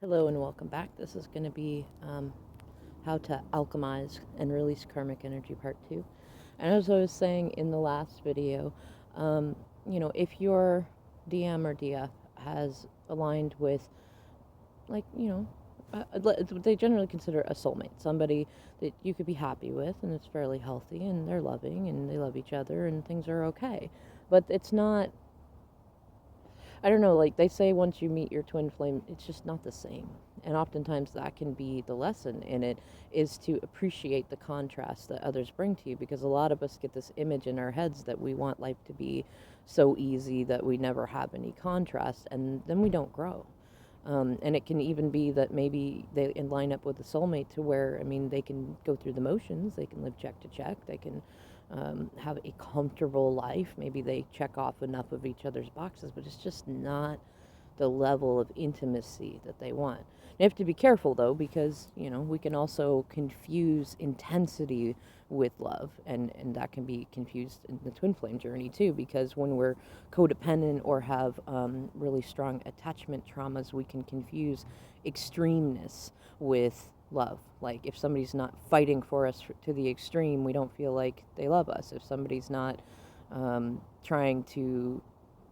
Hello and welcome back. This is going to be how to alchemize and release karmic energy part 2. And as I was saying in the last video, if your DM or DF has aligned with, they generally consider a soulmate, somebody that you could be happy with and it's fairly healthy and they're loving and they love each other and things are okay. But it's not, I don't know, like they say once you meet your twin flame, it's just not the same. And oftentimes that can be the lesson in it, is to appreciate the contrast that others bring to you, because a lot of us get this image in our heads that we want life to be so easy that we never have any contrast, and then we don't grow. And it can even be that maybe they line up with a soulmate to where, I mean, they can go through the motions, they can live check to check, they can have a comfortable life. Maybe they check off enough of each other's boxes, but it's just not the level of intimacy that they want. You have to be careful though, because we can also confuse intensity with love, and that can be confused in the twin flame journey too, because when we're codependent or have really strong attachment traumas, we can confuse extremeness with love. Like if somebody's not fighting for us to the extreme, we don't feel like they love us. If somebody's not trying to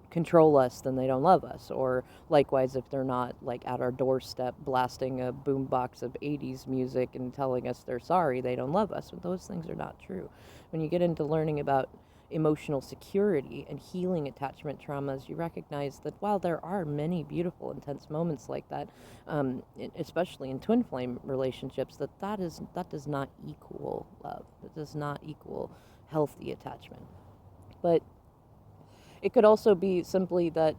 control us, then they don't love us. Or likewise, if they're not like at our doorstep blasting a boombox of 80s music and telling us they're sorry, they don't love us. But those things are not true. When you get into learning about emotional security and healing attachment traumas, you recognize that while there are many beautiful, intense moments like that, especially in twin flame relationships, that does not equal love. That does not equal healthy attachment. But it could also be simply that,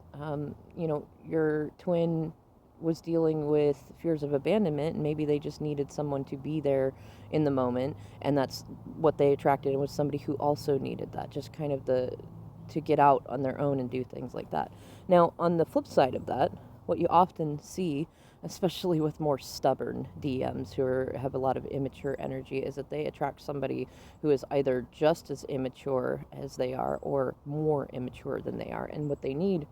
your twin was dealing with fears of abandonment, and maybe they just needed someone to be there in the moment, and that's what they attracted, and was somebody who also needed that, just kind of to get out on their own and do things like that. Now, on the flip side of that, what you often see, especially with more stubborn DMs have a lot of immature energy, is that they attract somebody who is either just as immature as they are or more immature than they are. And what they need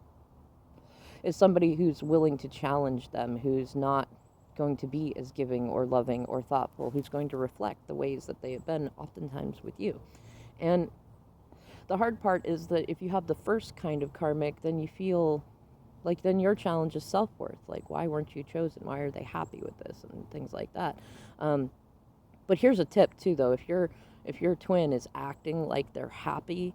is somebody who's willing to challenge them, who's not going to be as giving or loving or thoughtful, who's going to reflect the ways that they have been oftentimes with you. And the hard part is that if you have the first kind of karmic, then you feel like then your challenge is self-worth. Like, why weren't you chosen? Why are they happy with this? And things like that. But here's a tip too, though. If your twin is acting like they're happy,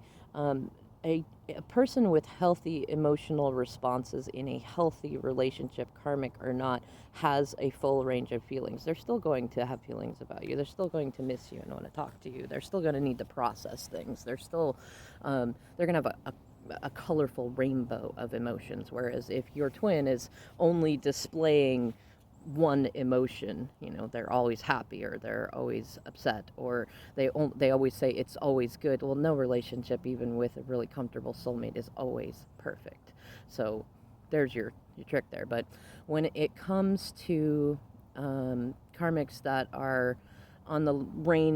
a person with healthy emotional responses in a healthy relationship, karmic or not, has a full range of feelings. They're still going to have feelings about you. They're still going to miss you and want to talk to you. They're still going to need to process things. They're still, they're going to have a colorful rainbow of emotions. Whereas if your twin is only displaying one emotion, they're always happy or they're always upset, or they always say it's always good. Well, no relationship, even with a really comfortable soulmate, is always perfect. So there's your trick there. But when it comes to karmics that are on the range